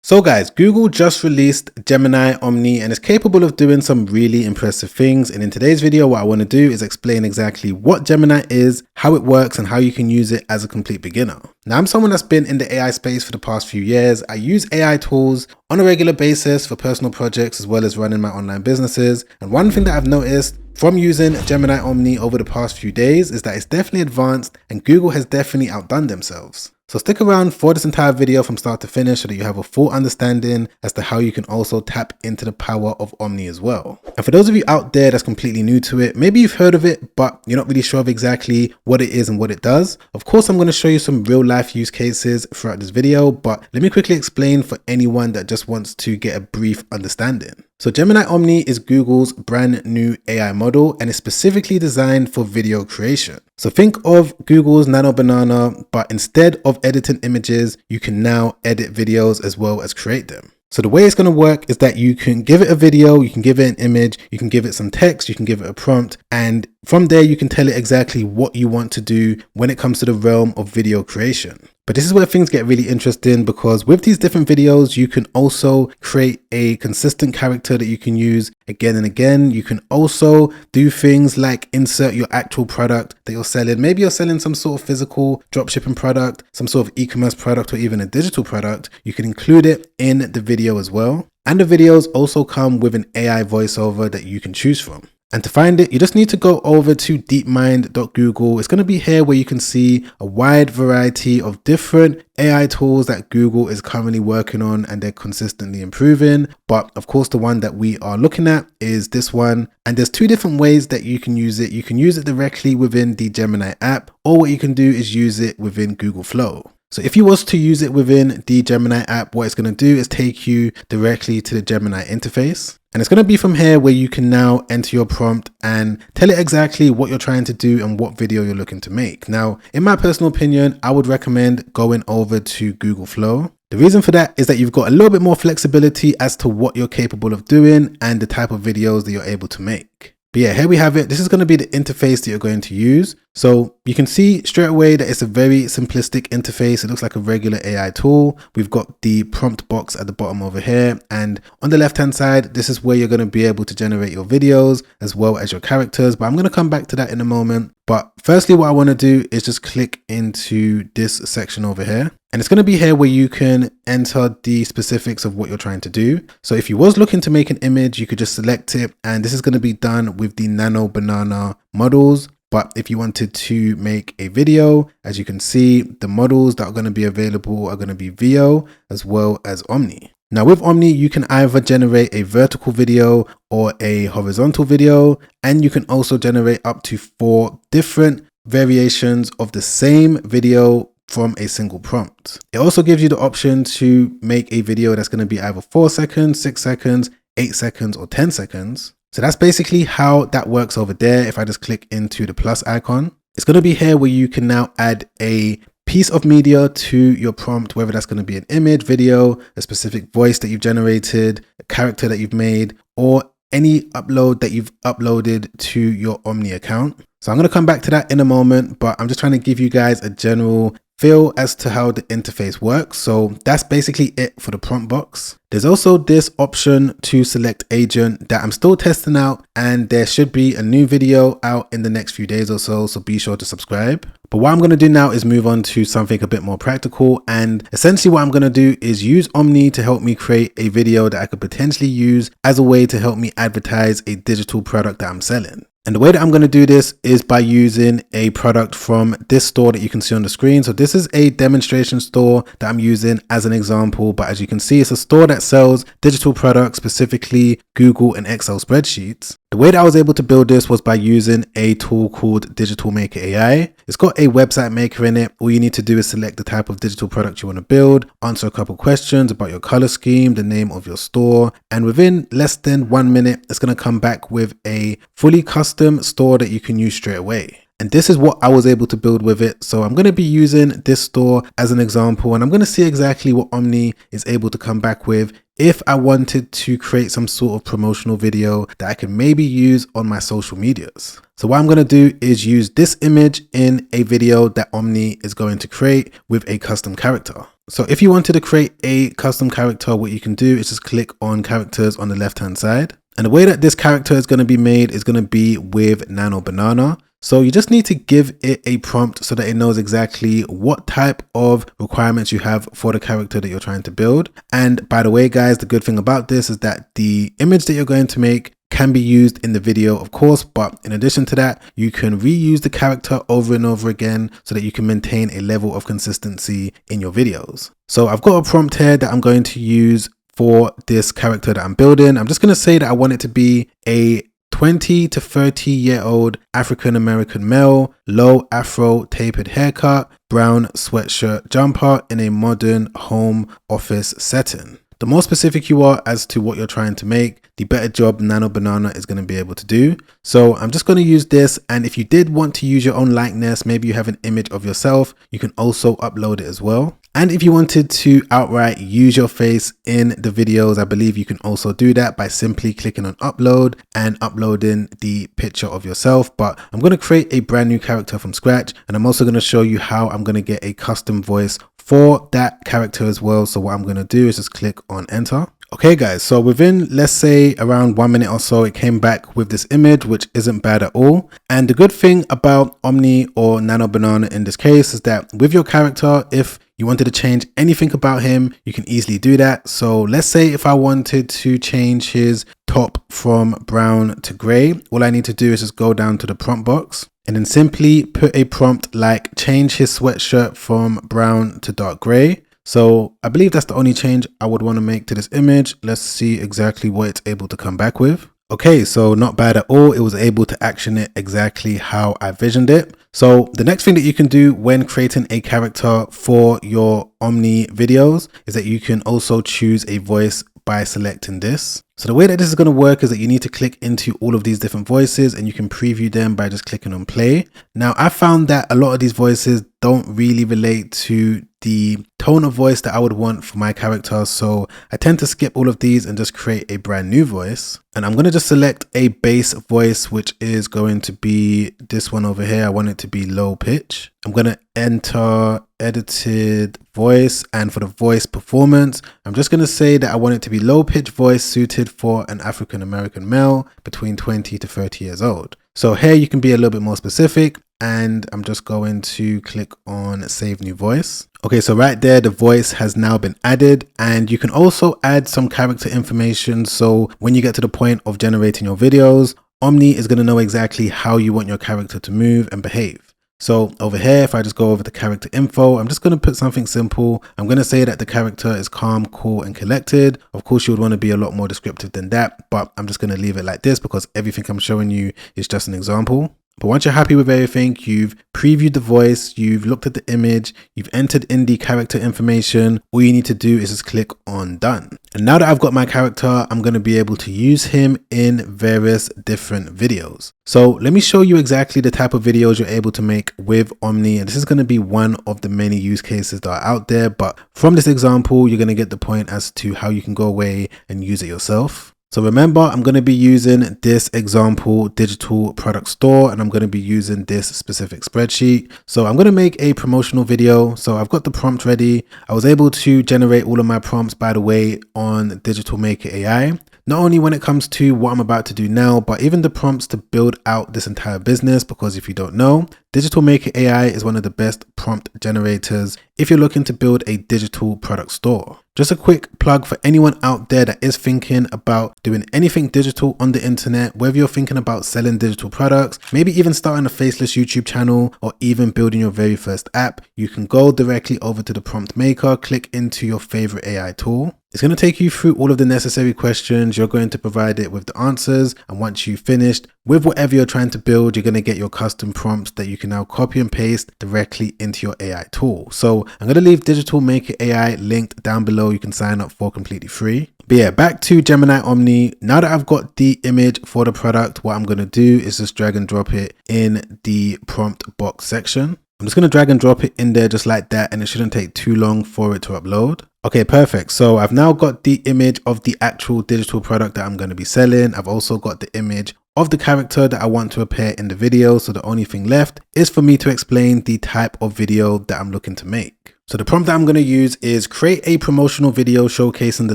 So guys, Google just released Gemini Omni and is capable of doing some really impressive things. And in today's video, what I want to do is explain exactly what Gemini is, how it works, and how you can use it as a complete beginner. Now, I'm someone that's been in the AI space for the past few years. I use AI tools on a regular basis for personal projects as well as running my online businesses. And one thing that I've noticed from using Gemini Omni over the past few days is that it's definitely advanced and Google has definitely outdone themselves. So stick around for this entire video from start to finish so that you have a full understanding as to how you can also tap into the power of Omni as well. And for those of you out there that's completely new to it, maybe you've heard of it, but you're not really sure of exactly what it is and what it does. Of course, I'm going to show you some real life use cases throughout this video, but let me quickly explain for anyone that just wants to get a brief understanding. So Gemini Omni is Google's brand new AI model and is specifically designed for video creation. So think of Google's Nano Banana, but instead of editing images, you can now edit videos as well as create them. So the way it's going to work is that you can give it a video, you can give it an image, you can give it some text, you can give it a prompt, and from there you can tell it exactly what you want to do when it comes to the realm of video creation. But this is where things get really interesting, because with these different videos, you can also create a consistent character that you can use again and again. You can also do things like insert your actual product that you're selling. Maybe you're selling some sort of physical dropshipping product, some sort of e-commerce product, or even a digital product. You can include it in the video as well. And the videos also come with an AI voiceover that you can choose from. And to find it, you just need to go over to deepmind.google. It's going to be here where you can see a wide variety of different AI tools that Google is currently working on and they're consistently improving. But of course, the one that we are looking at is this one. And there's two different ways that you can use it. You can use it directly within the Gemini app, or what you can do is use it within Google Flow. So if you was to use it within the Gemini app, what it's going to do is take you directly to the Gemini interface. And it's going to be from here where you can now enter your prompt and tell it exactly what you're trying to do and what video you're looking to make. Now, in my personal opinion, I would recommend going over to Google Flow. The reason for that is that you've got a little bit more flexibility as to what you're capable of doing and the type of videos that you're able to make. But yeah, here we have it. This is going to be the interface that you're going to use. So you can see straight away that it's a very simplistic interface. It looks like a regular AI tool. We've got the prompt box at the bottom over here. And on the left-hand side, this is where you're going to be able to generate your videos as well as your characters. But I'm going to come back to that in a moment. But firstly, what I want to do is just click into this section over here. And it's going to be here where you can enter the specifics of what you're trying to do. So if you was looking to make an image, you could just select it. And this is going to be done with the Nano Banana models. But if you wanted to make a video, as you can see, the models that are going to be available are going to be VO as well as Omni. Now with Omni, you can either generate a vertical video or a horizontal video, and you can also generate up to 4 different variations of the same video from a single prompt. It also gives you the option to make a video that's going to be either 4 seconds, 6 seconds, 8 seconds, or 10 seconds. So that's basically how that works over there. If I just click into the plus icon, it's going to be here where you can now add a piece of media to your prompt, whether that's going to be an image, video, a specific voice that you've generated, a character that you've made, or any upload that you've uploaded to your Omni account. So I'm going to come back to that in a moment, but I'm just trying to give you guys a general feel as to how the interface works. So that's basically it for the prompt box. There's also this option to select agent that I'm still testing out, and there should be a new video out in the next few days or so, so be sure to subscribe. But what I'm going to do now is move on to something a bit more practical, and essentially what I'm going to do is use Omni to help me create a video that I could potentially use as a way to help me advertise a digital product that I'm selling. And the way that I'm going to do this is by using a product from this store that you can see on the screen. So this is a demonstration store that I'm using as an example, but as you can see, it's a store that sells digital products, specifically Google and Excel spreadsheets. The way that I was able to build this was by using a tool called Digital Maker AI. It's got a website maker in it. All you need to do is select the type of digital product you want to build, answer a couple questions about your color scheme, the name of your store, and within less than 1 minute, it's going to come back with a fully custom store that you can use straight away. And this is what I was able to build with it. So I'm going to be using this store as an example, and I'm going to see exactly what Omni is able to come back with if I wanted to create some sort of promotional video that I can maybe use on my social medias. So what I'm going to do is use this image in a video that Omni is going to create with a custom character. So if you wanted to create a custom character, what you can do is just click on characters on the left hand side. And the way that this character is going to be made is going to be with Nano Banana. So you just need to give it a prompt so that it knows exactly what type of requirements you have for the character that you're trying to build. And by the way, guys, the good thing about this is that the image that you're going to make can be used in the video, of course, but in addition to that, you can reuse the character over and over again so that you can maintain a level of consistency in your videos. So I've got a prompt here that I'm going to use for this character that I'm building. I'm just going to say that I want it to be a 20 to 30-year-old African-American male, low afro tapered haircut, brown sweatshirt jumper in a modern home office setting. The more specific you are as to what you're trying to make, the better job Nano Banana is going to be able to do. So I'm just going to use this, and if you did want to use your own likeness, maybe you have an image of yourself, you can also upload it as well. And if you wanted to outright use your face in the videos, I believe you can also do that by simply clicking on upload and uploading the picture of yourself. But I'm going to create a brand new character from scratch, and I'm also going to show you how I'm going to get a custom voice for that character as well. So what I'm going to do is just click on enter. Okay guys, so within, let's say, around 1 minute or so, it came back with this image, which isn't bad at all. And the good thing about Omni or Nano Banana in this case is that with your character, if you wanted to change anything about him, you can easily do that. So let's say if I wanted to change his top from brown to gray, all I need to do is just go down to the prompt box and then simply put a prompt like change his sweatshirt from brown to dark gray. So I believe that's the only change I would want to make to this image. Let's see exactly what it's able to come back with. Okay, so not bad at all. It was able to action it exactly how I visioned it. So the next thing that you can do when creating a character for your Omni videos is that you can also choose a voice by selecting this. So the way that this is going to work is that you need to click into all of these different voices and you can preview them by just clicking on play. Now I found that a lot of these voices don't really relate to the tone of voice that I would want for my character. So I tend to skip all of these and just create a brand new voice. And I'm going to just select a base voice, which is going to be this one over here. I want it to be low pitch. I'm going to enter edited voice, and for the voice performance, I'm just going to say that I want it to be low pitch voice suited for an African-American male between 20 to 30 years old. So here you can be a little bit more specific, and I'm just going to click on save new voice. Okay, so right there, the voice has now been added, and you can also add some character information. So when you get to the point of generating your videos, Omni is going to know exactly how you want your character to move and behave. So over here, if I just go over the character info, I'm just going to put something simple. I'm going to say that the character is calm, cool, and collected. Of course, you would want to be a lot more descriptive than that, but I'm just going to leave it like this because everything I'm showing you is just an example. But once you're happy with everything, you've previewed the voice, you've looked at the image, you've entered in the character information, all you need to do is just click on done. And now that I've got my character, I'm going to be able to use him in various different videos. So let me show you exactly the type of videos you're able to make with Omni. And this is going to be one of the many use cases that are out there. But from this example, you're going to get the point as to how you can go away and use it yourself. So remember, I'm going to be using this example digital product store, and I'm going to be using this specific spreadsheet. So I'm going to make a promotional video. So I've got the prompt ready. I was able to generate all of my prompts, by the way, on Digital Maker AI. Not only when it comes to what I'm about to do now, but even the prompts to build out this entire business, because if you don't know, Digital Maker AI is one of the best prompt generators if you're looking to build a digital product store. Just a quick plug for anyone out there that is thinking about doing anything digital on the internet, whether you're thinking about selling digital products, maybe even starting a faceless YouTube channel, or even building your very first app, you can go directly over to the prompt maker, click into your favorite AI tool. It's going to take you through all of the necessary questions. You're going to provide it with the answers. And once you've finished with whatever you're trying to build, you're going to get your custom prompts that you can now copy and paste directly into your AI tool. So I'm going to leave Digital Maker AI linked down below. You can sign up for completely free. But yeah, back to Gemini Omni. Now that I've got the image for the product, what I'm going to do is just drag and drop it in the prompt box section. I'm just going to drag and drop it in there just like that, and it shouldn't take too long for it to upload. Okay, perfect. So I've now got the image of the actual digital product that I'm going to be selling. I've also got the image of the character that I want to appear in the video. So the only thing left is for me to explain the type of video that I'm looking to make. So the prompt that I'm going to use is create a promotional video showcasing the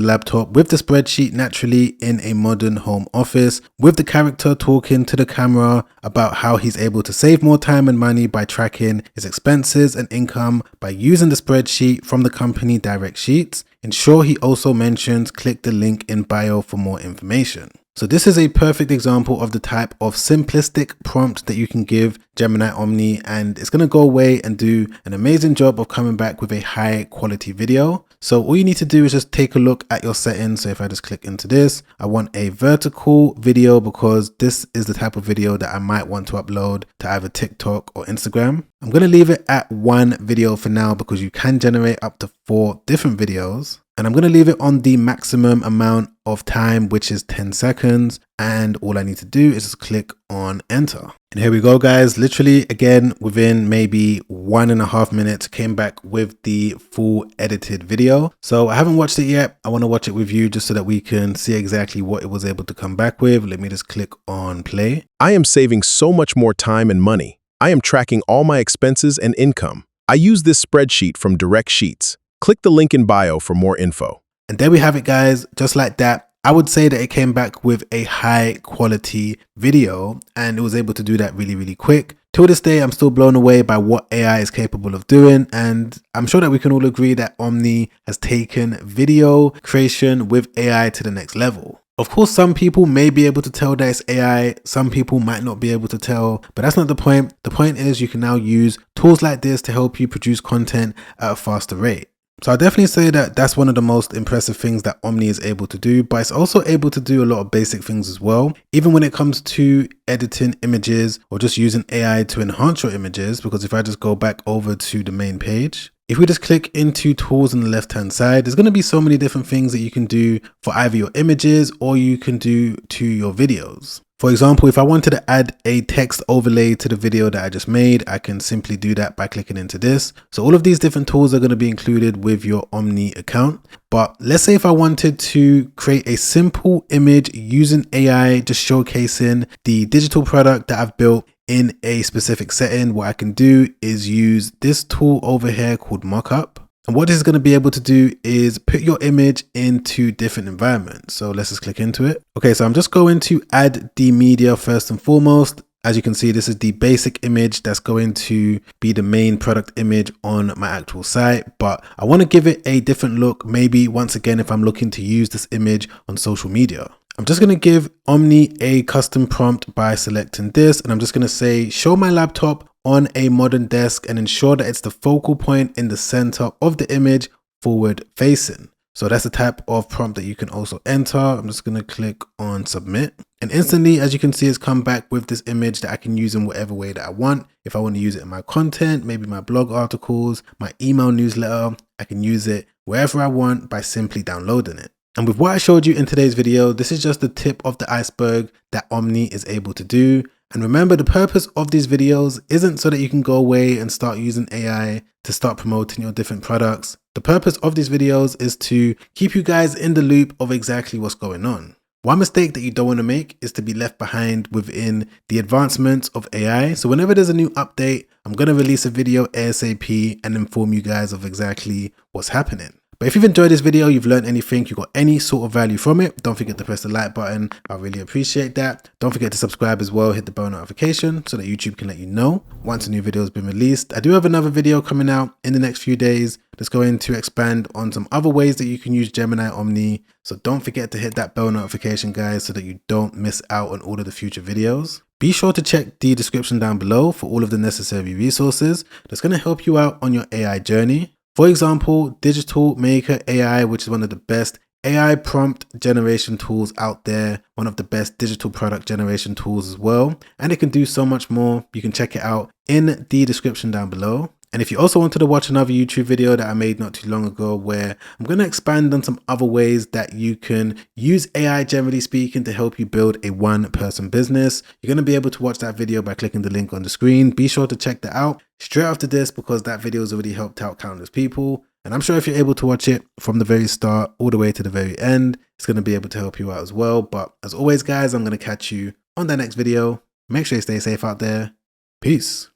laptop with the spreadsheet naturally in a modern home office, with the character talking to the camera about how he's able to save more time and money by tracking his expenses and income by using the spreadsheet from the company direct sheets. Ensure he also mentions click the link in bio for more information. So this is a perfect example of the type of simplistic prompt that you can give Gemini Omni, and it's going to go away and do an amazing job of coming back with a high quality video. So all you need to do is just take a look at your settings. So if I just click into this, I want a vertical video because this is the type of video that I might want to upload to either TikTok or Instagram. I'm going to leave it at 1 video for now because you can generate up to 4 different videos. And I'm going to leave it on the maximum amount of time, which is 10 seconds. And all I need to do is just click on enter. And here we go, guys. Literally, again, within maybe 1.5 minutes, came back with the full edited video. So I haven't watched it yet. I want to watch it with you just so that we can see exactly what it was able to come back with. Let me just click on play. I am saving so much more time and money. I am tracking all my expenses and income. I use this spreadsheet from Direct Sheets. Click the link in bio for more info. And there we have it, guys. Just like that. I would say that it came back with a high quality video, and it was able to do that really, really quick. Till this day, I'm still blown away by what AI is capable of doing. And I'm sure that we can all agree that Omni has taken video creation with AI to the next level. Of course, some people may be able to tell that it's AI, some people might not be able to tell, but that's not the point. The point is you can now use tools like this to help you produce content at a faster rate. So I definitely say that that's one of the most impressive things that Omni is able to do, but it's also able to do a lot of basic things as well. Even when it comes to editing images or just using AI to enhance your images, because if I just go back over to the main page, if we just click into tools on the left hand side, there's going to be so many different things that you can do for either your images or you can do to your videos. For example, if I wanted to add a text overlay to the video that I just made, I can simply do that by clicking into this. So all of these different tools are going to be included with your Omni account. But let's say if I wanted to create a simple image using AI, just showcasing the digital product that I've built in a specific setting, what I can do is use this tool over here called mockup. And what this is going to be able to do is put your image into different environments. So let's just click into it. Okay, so I'm just going to add the media first and foremost. As you can see, this is the basic image that's going to be the main product image on my actual site, but I want to give it a different look. Maybe once again, if I'm looking to use this image on social media, I'm just going to give Omni a custom prompt by selecting this. And I'm just going to say, show my laptop on a modern desk and ensure that it's the focal point in the center of the image forward facing. So that's the type of prompt that you can also enter. I'm just going to click on submit, and instantly, as you can see, it's come back with this image that I can use in whatever way that I want. If I want to use it in my content, maybe my blog articles, my email newsletter, I can use it wherever I want by simply downloading it. And with what I showed you in today's video, this is just the tip of the iceberg that Omni is able to do. And remember, the purpose of these videos isn't so that you can go away and start using AI to start promoting your different products. The purpose of these videos is to keep you guys in the loop of exactly what's going on. One mistake that you don't want to make is to be left behind within the advancements of AI. So whenever there's a new update, I'm going to release a video ASAP and inform you guys of exactly what's happening. But if you've enjoyed this video, you've learned anything, you got any sort of value from it, don't forget to press the like button. I really appreciate that. Don't forget to subscribe as well, hit the bell notification so that YouTube can let you know once a new video has been released. I do have another video coming out in the next few days that's going to expand on some other ways that you can use Gemini Omni. So don't forget to hit that bell notification, guys, so that you don't miss out on all of the future videos. Be sure to check the description down below for all of the necessary resources that's going to help you out on your AI journey. For example, Digital Maker AI, which is one of the best AI prompt generation tools out there, one of the best digital product generation tools as well. And it can do so much more. You can check it out in the description down below. And if you also wanted to watch another YouTube video that I made not too long ago, where I'm going to expand on some other ways that you can use AI, generally speaking, to help you build a one-person business, you're going to be able to watch that video by clicking the link on the screen. Be sure to check that out straight after this, because that video has already helped out countless people. And I'm sure if you're able to watch it from the very start all the way to the very end, it's going to be able to help you out as well. But as always, guys, I'm going to catch you on the next video. Make sure you stay safe out there. Peace.